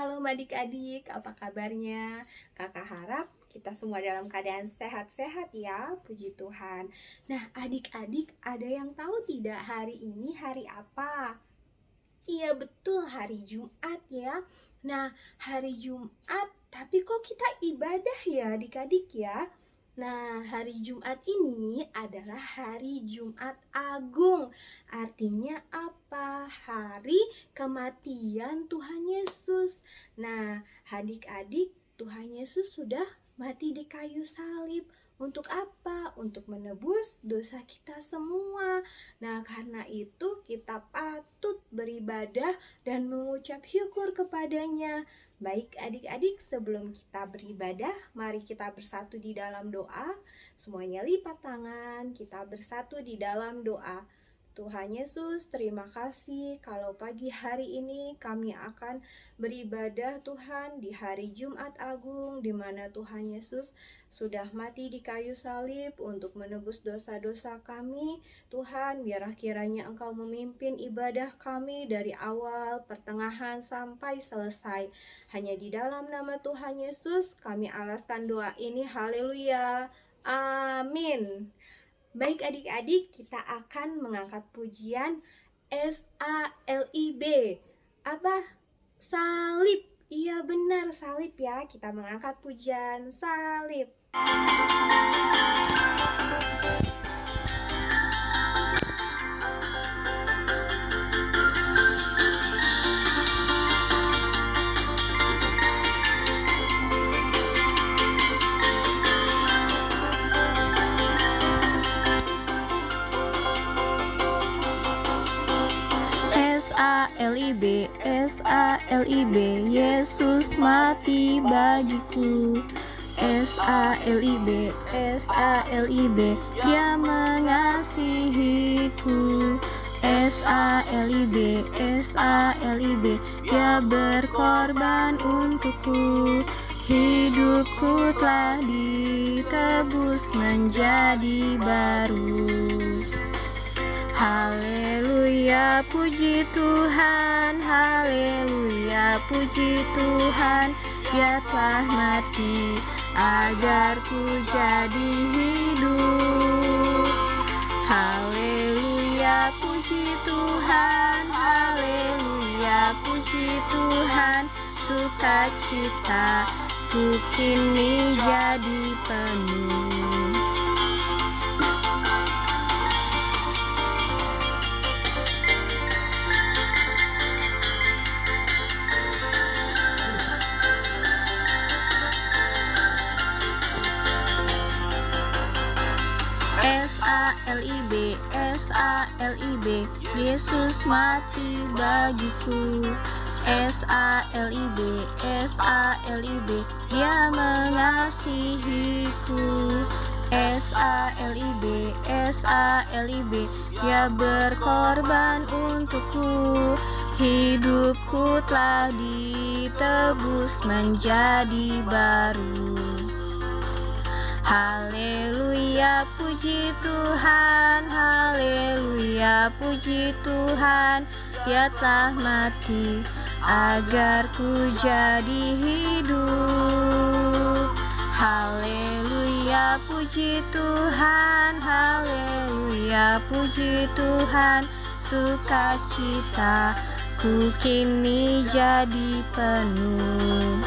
Shalom adik-adik, apa kabarnya? Kakak harap kita semua dalam keadaan sehat-sehat ya, puji Tuhan. Nah adik-adik, ada yang tahu tidak hari ini hari apa? Iya betul, hari Jumat ya. Nah hari Jumat, tapi kok kita ibadah ya adik-adik ya? Nah, hari Jumat ini adalah hari Jumat Agung. Artinya apa? Hari kematian Tuhan Yesus. Nah, adik-adik, Tuhan Yesus sudah mati di kayu salib. Untuk apa? Untuk menebus dosa kita semua. Nah, karena itu kita patut beribadah dan mengucap syukur kepadanya. Baik adik-adik, sebelum kita beribadah, mari kita bersatu di dalam doa. Semuanya lipat tangan, kita bersatu di dalam doa. Tuhan Yesus, terima kasih kalau pagi hari ini kami akan beribadah Tuhan di hari Jumat Agung, di mana Tuhan Yesus sudah mati di kayu salib untuk menebus dosa-dosa kami. Tuhan, biarlah kiranya Engkau memimpin ibadah kami dari awal, pertengahan, sampai selesai. Hanya di dalam nama Tuhan Yesus kami alaskan doa ini. Haleluya. Amin. Baik adik-adik, kita akan mengangkat pujian S-A-L-I-B. Apa? Salib. Iya benar, salib ya. Kita mengangkat pujian salib. S-A-L-I-B, S-A-L-I-B, Yesus mati bagiku. S-A-L-I-B, S-A-L-I-B, Dia mengasihiku. S-A-L-I-B, S-A-L-I-B, Dia berkorban untukku. Hidupku telah ditebus menjadi baru. Haleluya, puji Tuhan, haleluya, puji Tuhan, Dia telah mati agar ku jadi hidup. Haleluya, puji Tuhan, haleluya, puji Tuhan, sukacita ku kini jadi penuh. S-A-L-I-B, S-A-L-I-B, Yesus mati bagiku. S-A-L-I-B, S-A-L-I-B, Dia mengasihiku. S-A-L-I-B, S-A-L-I-B, Dia berkorban untukku. Hidupku telah ditebus menjadi baru. Haleluya, puji Tuhan, haleluya, puji Tuhan, Dia telah mati agar ku jadi hidup. Haleluya, puji Tuhan, haleluya, puji Tuhan, sukacita ku kini jadi penuh.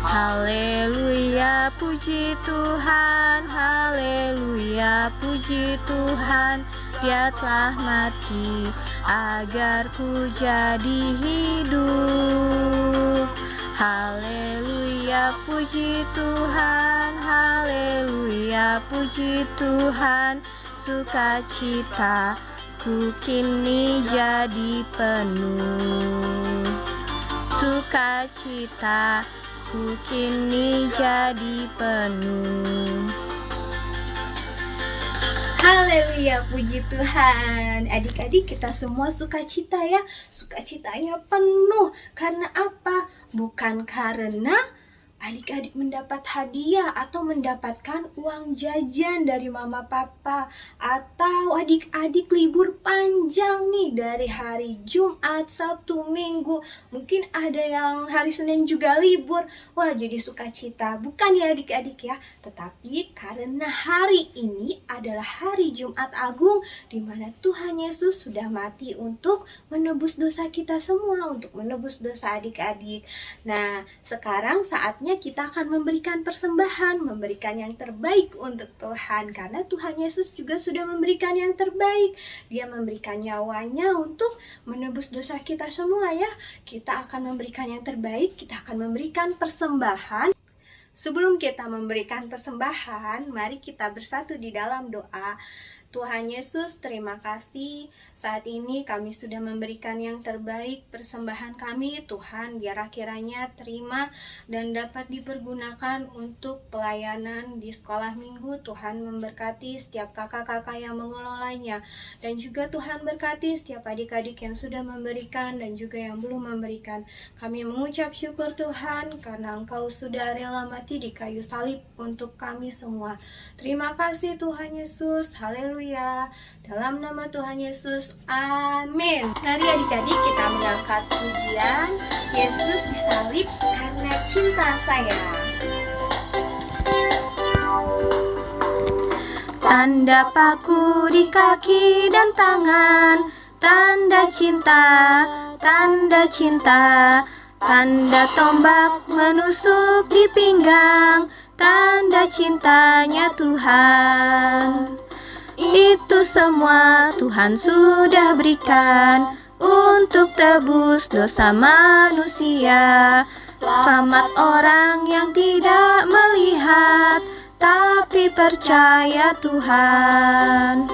Haleluya, puji Tuhan, haleluya, puji Tuhan, Dia telah mati agar ku jadi hidup. Haleluya, puji Tuhan, haleluya, puji Tuhan, sukacita ku kini jadi penuh. Sukacita ku kini jadi penuh. Haleluya, puji Tuhan. Adik-adik, kita semua sukacita ya. Sukacitanya penuh. Karena apa? Bukan karena adik-adik mendapat hadiah atau mendapatkan uang jajan dari mama papa, atau adik-adik libur panjang nih dari hari Jumat, Sabtu, Minggu, mungkin ada yang hari Senin juga libur. Wah, jadi sukacita, bukan ya adik-adik ya, tetapi karena hari ini adalah hari Jumat Agung di mana Tuhan Yesus sudah mati untuk menebus dosa kita semua, untuk menebus dosa adik-adik. Nah, sekarang saatnya kita akan memberikan persembahan, memberikan yang terbaik untuk Tuhan, karena Tuhan Yesus juga sudah memberikan yang terbaik. Dia memberikan nyawanya untuk menebus dosa kita semua ya. Kita akan memberikan yang terbaik, kita akan memberikan persembahan. Sebelum kita memberikan persembahan, mari kita bersatu di dalam doa. Tuhan Yesus, terima kasih. Saat ini kami sudah memberikan yang terbaik persembahan kami. Tuhan, biar kiranya terima dan dapat dipergunakan untuk pelayanan di sekolah minggu. Tuhan memberkati setiap kakak-kakak yang mengelolanya. Dan juga Tuhan berkati setiap adik-adik yang sudah memberikan dan juga yang belum memberikan. Kami mengucap syukur Tuhan karena Engkau sudah rela mati di kayu salib untuk kami semua. Terima kasih Tuhan Yesus. Haleluya. Dalam nama Tuhan Yesus, amin. Mari adik-adik kita mengangkat pujian Yesus disalib karena cinta saya. Tanda paku di kaki dan tangan, tanda cinta, tanda cinta. Tanda tombak menusuk di pinggang, tanda cintanya Tuhan. Itu semua Tuhan sudah berikan untuk tebus dosa manusia. Selamat orang yang tidak melihat tapi percaya Tuhan.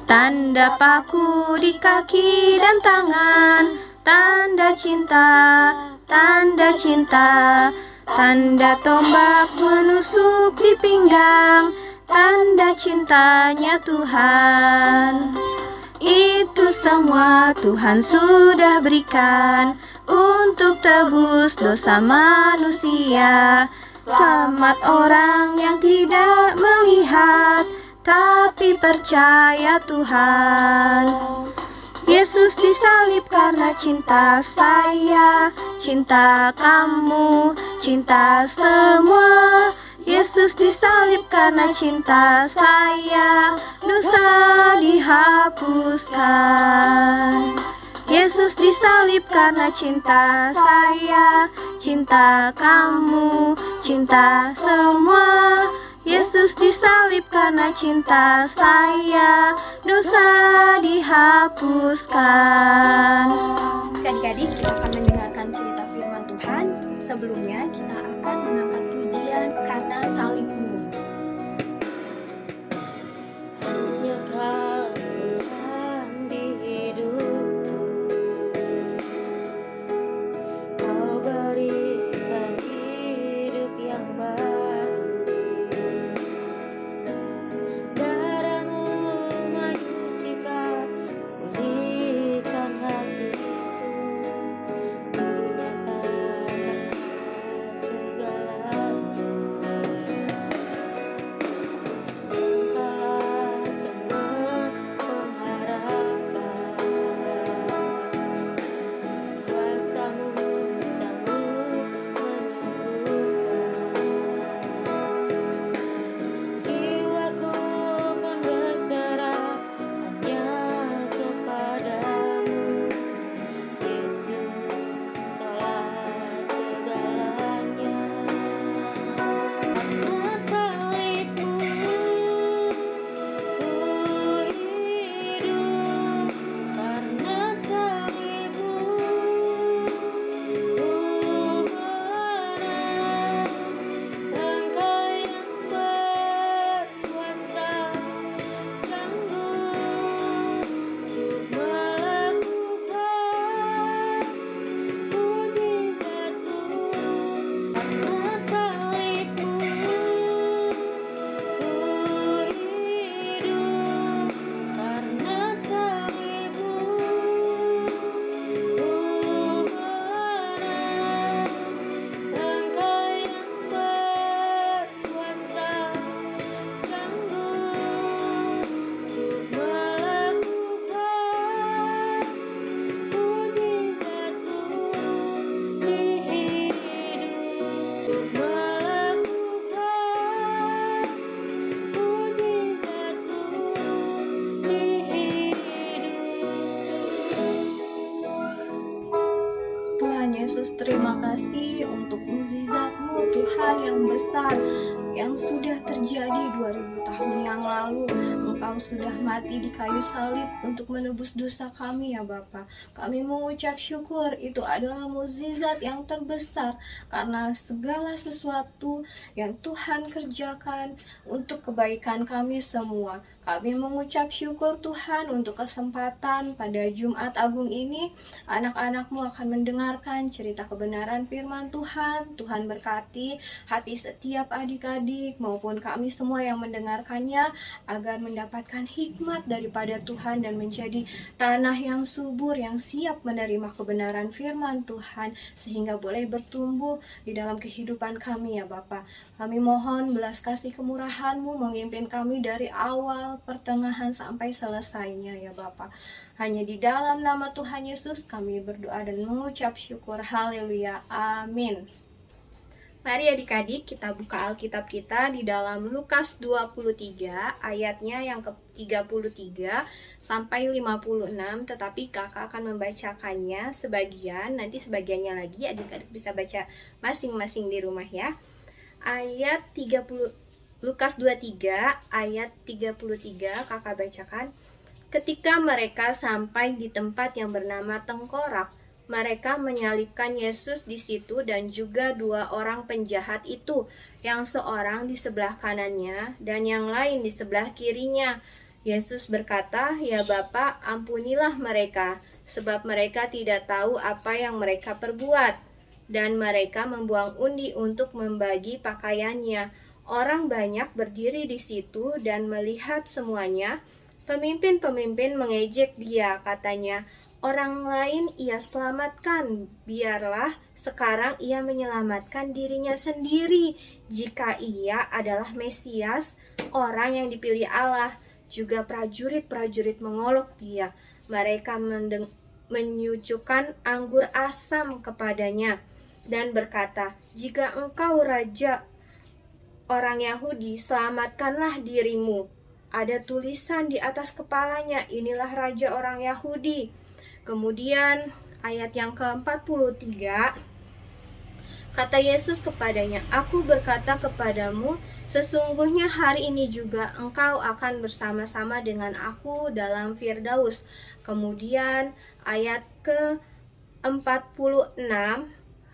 Tanda paku di kaki dan tangan, tanda cinta, tanda cinta. Tanda tombak menusuk di pinggang, tanda cintanya Tuhan. Itu semua Tuhan sudah berikan untuk tebus dosa manusia. Selamat orang yang tidak melihat tapi percaya Tuhan. Yesus disalib karena cinta saya, cinta kamu, cinta semua. Yesus disalib karena cinta saya, dosa dihapuskan. Yesus disalib karena cinta saya, cinta kamu, cinta semua. Yesus disalib karena cinta saya, dosa dihapuskan. Adik-adik, kita akan mendengarkan cerita firman Tuhan. Sebelumnya kita akan mengangkat pujian karena salibmu. Hanya Kau Tuhan di hidupku, Kau berikan hidup yang baru. Darahmu mencucikan, pulihkan hatiku, dinyatakan segala mati di kayu salib untuk menebus dosa kami ya Bapa. Kami mengucap syukur, itu adalah mukjizat yang terbesar karena segala sesuatu yang Tuhan kerjakan untuk kebaikan kami semua. Kami mengucap syukur Tuhan untuk kesempatan pada Jumat Agung ini. Anak-anak-Mu akan mendengarkan cerita kebenaran firman Tuhan. Tuhan berkati hati setiap adik-adik maupun kami semua yang mendengarkannya, agar mendapatkan hikmat daripada Tuhan dan menjadi tanah yang subur, yang siap menerima kebenaran firman Tuhan, sehingga boleh bertumbuh di dalam kehidupan kami ya Bapa. Kami mohon belas kasih kemurahan-Mu memimpin kami dari awal, pertengahan sampai selesainya ya Bapa. Hanya di dalam nama Tuhan Yesus kami berdoa dan mengucap syukur. Haleluya. Amin. Mari adik-adik kita buka Alkitab kita di dalam Lukas 23 ayatnya yang ke-33 sampai 56, tetapi kakak akan membacakannya sebagian, nanti sebagiannya lagi adik-adik bisa baca masing-masing di rumah ya. Ayat 30, Lukas 23 ayat 33 kakak bacakan. Ketika mereka sampai di tempat yang bernama Tengkorak, mereka menyalibkan Yesus di situ dan juga dua orang penjahat itu, yang seorang di sebelah kanannya dan yang lain di sebelah kirinya. Yesus berkata, "Ya Bapa, ampunilah mereka, sebab mereka tidak tahu apa yang mereka perbuat." Dan mereka membuang undi untuk membagi pakaiannya. Orang banyak berdiri di situ dan melihat semuanya. Pemimpin-pemimpin mengejek dia, katanya, "Orang lain ia selamatkan, biarlah sekarang ia menyelamatkan dirinya sendiri. Jika ia adalah Mesias, orang yang dipilih Allah." Juga prajurit-prajurit mengolok dia. Mereka menyucukkan anggur asam kepadanya dan berkata, "Jika engkau raja orang Yahudi, selamatkanlah dirimu. Ada tulisan di atas kepalanya, inilah raja orang Yahudi." Kemudian ayat yang ke-43, kata Yesus kepadanya, "Aku berkata kepadamu, sesungguhnya hari ini juga engkau akan bersama-sama dengan aku dalam Firdaus." Kemudian ayat ke-46,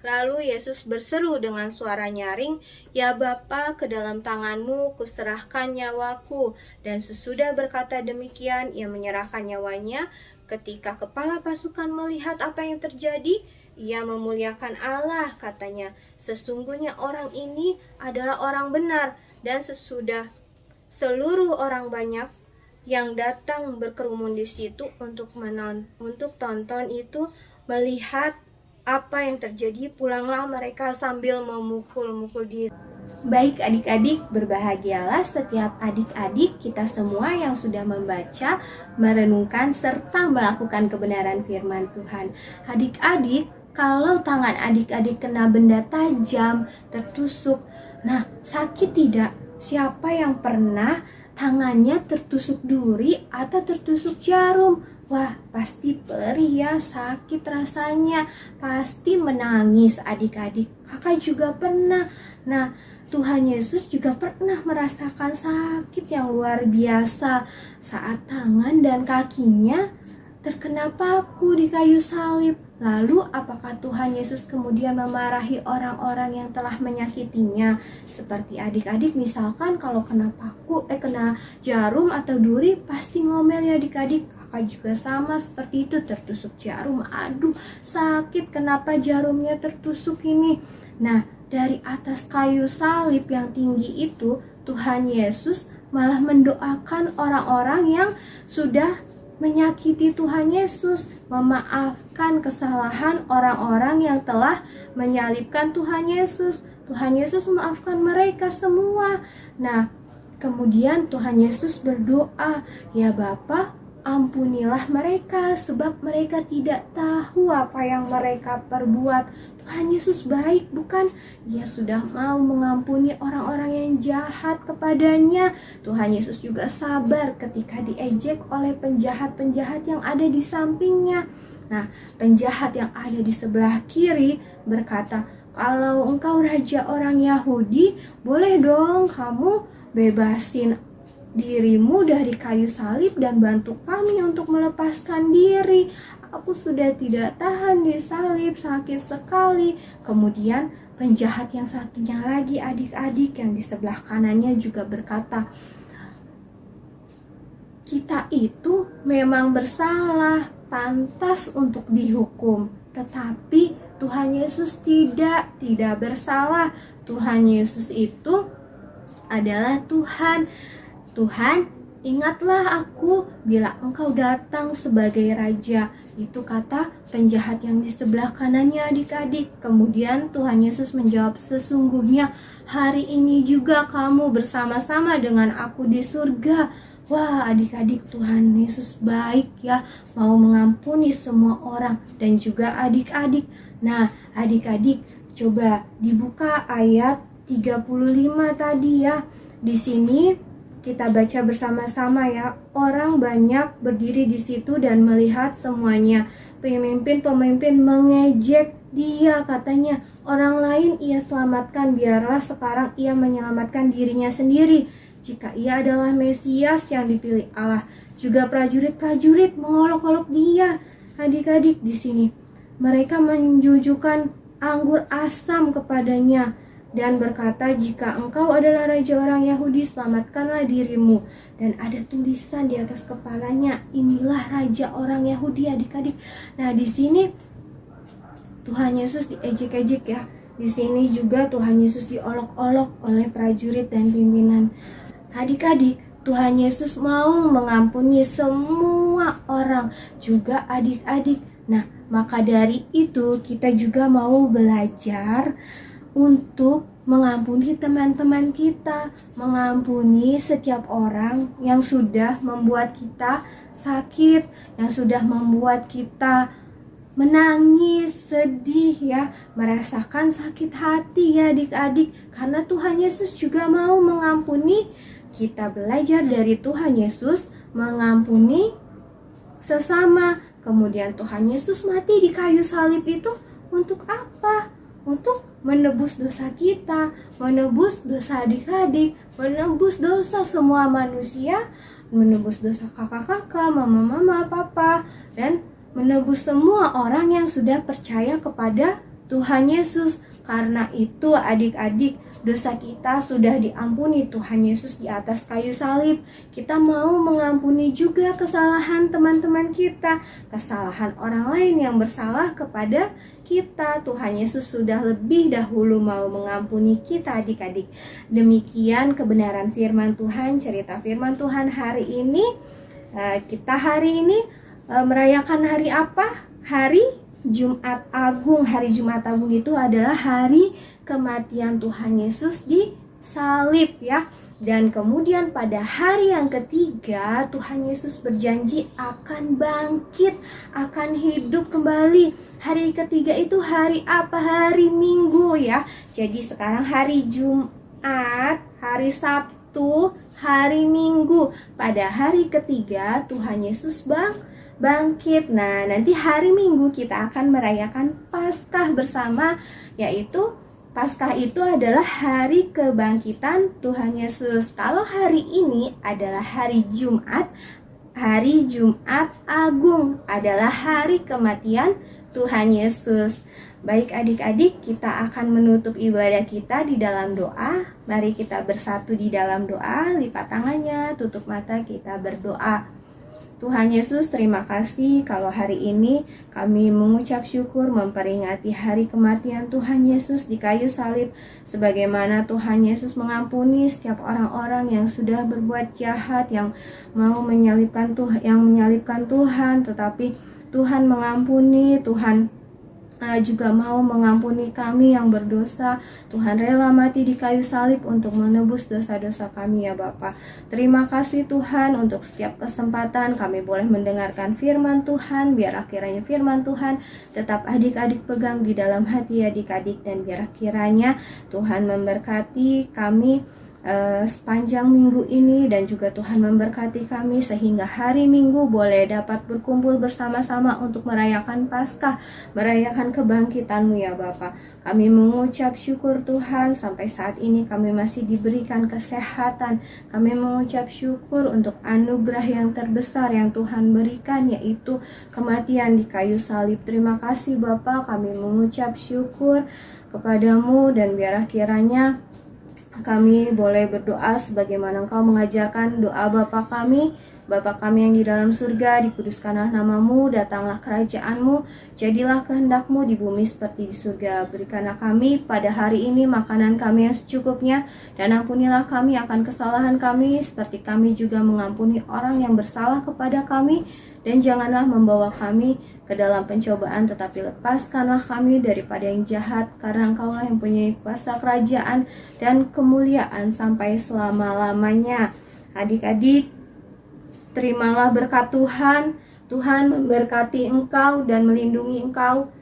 lalu Yesus berseru dengan suara nyaring, "Ya Bapa, ke dalam tangan-Mu kuserahkan nyawaku." Dan sesudah berkata demikian, ia menyerahkan nyawanya. Ketika kepala pasukan melihat apa yang terjadi, ia memuliakan Allah, katanya, "Sesungguhnya orang ini adalah orang benar." Dan sesudah seluruh orang banyak yang datang berkerumun di situ untuk tonton itu, melihat apa yang terjadi, pulanglah mereka sambil memukul-mukul diri. Baik adik-adik, berbahagialah setiap adik-adik kita semua yang sudah membaca, merenungkan, serta melakukan kebenaran firman Tuhan. Adik-adik, kalau tangan adik-adik kena benda tajam, tertusuk, nah sakit tidak? Siapa yang pernah tangannya tertusuk duri atau tertusuk jarum? Wah, pasti perih ya, sakit rasanya, pasti menangis adik-adik. Kakak juga pernah. Nah, Tuhan Yesus juga pernah merasakan sakit yang luar biasa saat tangan dan kakinya terkena paku di kayu salib. Lalu apakah Tuhan Yesus kemudian memarahi orang-orang yang telah menyakitinya? Seperti adik-adik misalkan kalau kena paku, kena jarum atau duri, pasti ngomel ya adik-adik. Kakak juga sama seperti itu, tertusuk jarum, aduh sakit, kenapa jarumnya tertusuk ini? Nah, dari atas kayu salib yang tinggi itu, Tuhan Yesus malah mendoakan orang-orang yang sudah menyakiti Tuhan Yesus, memaafkan kesalahan orang-orang yang telah menyalibkan Tuhan Yesus. Tuhan Yesus memaafkan mereka semua. Nah, kemudian Tuhan Yesus berdoa, "Ya Bapa, ampunilah mereka, sebab mereka tidak tahu apa yang mereka perbuat." Tuhan Yesus baik, bukan? Dia sudah mau mengampuni orang-orang yang jahat kepadanya. Tuhan Yesus juga sabar ketika diejek oleh penjahat-penjahat yang ada di sampingnya. Nah, penjahat yang ada di sebelah kiri berkata, "Kalau engkau raja orang Yahudi, boleh dong kamu bebasin dirimu dari kayu salib dan bantu kami untuk melepaskan diri. Aku sudah tidak tahan di salib, sakit sekali. Kemudian penjahat yang satunya lagi, adik-adik yang di sebelah kanannya juga berkata, kita itu memang bersalah, pantas untuk dihukum. Tetapi Tuhan Yesus tidak bersalah. Tuhan Yesus itu adalah Tuhan. Tuhan, ingatlah aku bila engkau datang sebagai Raja. Itu kata penjahat yang di sebelah kanannya, adik-adik. Kemudian Tuhan Yesus menjawab, sesungguhnya hari ini juga kamu bersama-sama dengan aku di surga. Wah, adik-adik, Tuhan Yesus baik ya, mau mengampuni semua orang dan juga adik-adik. Nah, adik-adik, coba dibuka ayat 35 tadi ya. Di sini kita baca bersama-sama ya. Orang banyak berdiri di situ dan melihat semuanya. Pemimpin-pemimpin mengejek dia, katanya, orang lain ia selamatkan, biarlah sekarang ia menyelamatkan dirinya sendiri. Jika ia adalah Mesias yang dipilih Allah. Juga prajurit-prajurit mengolok-olok dia. Adik-adik, di sini mereka menjujukan anggur asam kepadanya dan berkata, jika engkau adalah raja orang Yahudi, selamatkanlah dirimu. Dan ada tulisan di atas kepalanya, inilah raja orang Yahudi, adik-adik. Nah, di sini Tuhan Yesus diejek-ejek ya. Di sini juga Tuhan Yesus diolok-olok oleh prajurit dan pimpinan. Adik-adik, Tuhan Yesus mau mengampuni semua orang, juga adik-adik. Nah, maka dari itu kita juga mau belajar untuk mengampuni teman-teman kita, mengampuni setiap orang yang sudah membuat kita sakit, yang sudah membuat kita menangis, sedih ya, merasakan sakit hati ya adik-adik. Karena Tuhan Yesus juga mau mengampuni. Kita belajar dari Tuhan Yesus mengampuni sesama. Kemudian Tuhan Yesus mati di kayu salib itu untuk apa? Untuk menebus dosa kita, menebus dosa adik-adik, menebus dosa semua manusia, menebus dosa kakak-kakak, mama-mama, papa, dan menebus semua orang yang sudah percaya kepada Tuhan Yesus. Karena itu adik-adik, dosa kita sudah diampuni Tuhan Yesus di atas kayu salib. Kita mau mengampuni juga kesalahan teman-teman kita, kesalahan orang lain yang bersalah kepada kita. Tuhan Yesus sudah lebih dahulu mau mengampuni kita adik-adik. Demikian kebenaran firman Tuhan, cerita firman Tuhan hari ini. Kita hari ini merayakan hari apa? Hari Jumat Agung. Hari Jumat Agung itu adalah hari kematian Tuhan Yesus di salib ya. Dan kemudian pada hari yang ketiga Tuhan Yesus berjanji akan bangkit, akan hidup kembali. Hari ketiga itu hari apa? Hari Minggu ya. Jadi sekarang hari Jumat, hari Sabtu, hari Minggu. Pada hari ketiga Tuhan Yesus bangkit. Nah, nanti hari Minggu kita akan merayakan Paskah bersama, yaitu Paskah itu adalah hari kebangkitan Tuhan Yesus. Kalau hari ini adalah hari Jumat Agung adalah hari kematian Tuhan Yesus. Baik adik-adik, kita akan menutup ibadah kita di dalam doa. Mari kita bersatu di dalam doa, lipat tangannya, tutup mata, kita berdoa. Tuhan Yesus, terima kasih kalau hari ini kami mengucap syukur memperingati hari kematian Tuhan Yesus di kayu salib. Sebagaimana Tuhan Yesus mengampuni setiap orang-orang yang sudah berbuat jahat, yang mau menyalibkan Tuhan, tetapi Tuhan mengampuni. Tuhan juga mau mengampuni kami yang berdosa. Tuhan rela mati di kayu salib untuk menebus dosa-dosa kami ya Bapa. Terima kasih Tuhan untuk setiap kesempatan kami boleh mendengarkan firman Tuhan. Biar kiranya firman Tuhan tetap adik-adik pegang di dalam hati adik-adik, dan biar kiranya Tuhan memberkati kami sepanjang minggu ini, dan juga Tuhan memberkati kami sehingga hari Minggu boleh dapat berkumpul bersama-sama untuk merayakan Paskah, merayakan kebangkitan-Mu ya Bapa. Kami mengucap syukur Tuhan, sampai saat ini kami masih diberikan kesehatan. Kami mengucap syukur untuk anugerah yang terbesar yang Tuhan berikan, yaitu kematian di kayu salib. Terima kasih Bapa, kami mengucap syukur kepadamu, dan biarlah kiranya kami boleh berdoa sebagaimana Engkau mengajarkan doa Bapa kami. Bapa kami yang di dalam surga, dikuduskanlah namamu, datanglah kerajaan-Mu, jadilah kehendak-Mu di bumi seperti di surga. Berikanlah kami pada hari ini makanan kami yang secukupnya, dan ampunilah kami akan kesalahan kami, seperti kami juga mengampuni orang yang bersalah kepada kami. Dan janganlah membawa kami ke dalam pencobaan, tetapi lepaskanlah kami daripada yang jahat, karena Engkaulah yang punya kuasa kerajaan dan kemuliaan sampai selama-lamanya. Adik-adik, terimalah berkat Tuhan. Tuhan memberkati engkau dan melindungi engkau.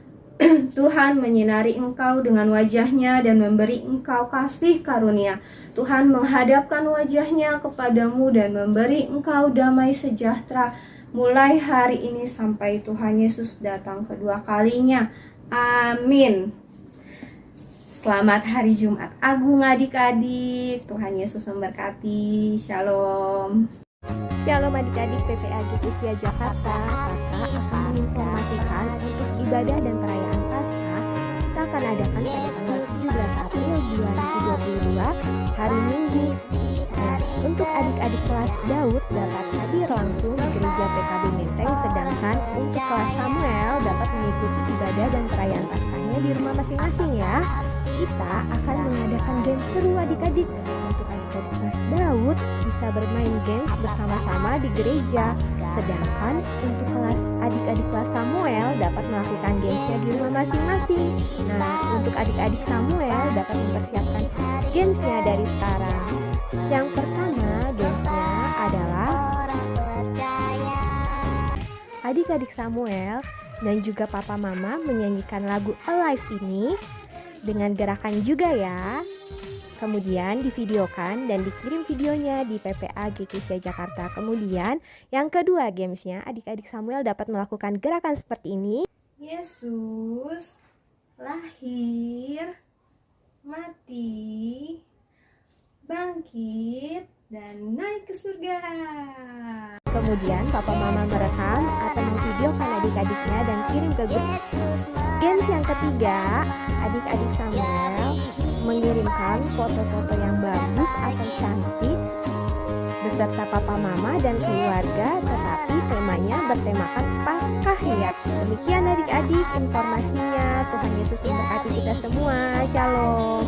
Tuhan menyinari engkau dengan wajahnya dan memberi engkau kasih karunia. Tuhan menghadapkan wajahnya kepadamu dan memberi engkau damai sejahtera mulai hari ini sampai Tuhan Yesus datang kedua kalinya. Amin. Selamat hari Jumat Agung adik-adik. Tuhan Yesus memberkati. Shalom. Shalom adik-adik PPAG Usia Jakarta. Kakak akan menginformasikan untuk ibadah dan perayaan Paskah kita akan adakan pada tanggal 17 April 2022 hari Minggu. Nah, untuk adik-adik kelas Daud dapat hadir langsung di gereja PKB Menteng, sedangkan untuk kelas Samuel dapat mengikuti ibadah dan perayaan Paskahnya di rumah masing-masing ya. Kita akan mengadakan games seru adik-adik. Untuk adik-adik kelas Daud bisa bermain games bersama-sama di gereja, sedangkan untuk kelas adik-adik kelas Samuel dapat melakukan gamesnya di rumah masing-masing. Nah, untuk adik-adik Samuel dapat mempersiapkan gamesnya dari sekarang. Yang pertama gamesnya adalah adik-adik Samuel dan juga papa mama menyanyikan lagu Alive ini dengan gerakan juga ya. Kemudian divideokan dan dikirim videonya di PPA GKISIA Jakarta. Kemudian yang kedua gamesnya, adik-adik Samuel dapat melakukan gerakan seperti ini. Yesus lahir, mati, bangkit, dan naik ke surga. Kemudian papa mama merekam atau memvideokan adik-adiknya dan kirim ke grup. Games yang ketiga, adik-adik Samuel mengirimkan foto-foto yang bagus atau cantik beserta papa mama dan keluarga, tetapi temanya bertemakan Paskah ya. Demikian adik-adik informasinya. Tuhan Yesus memberkati kita semua. Shalom.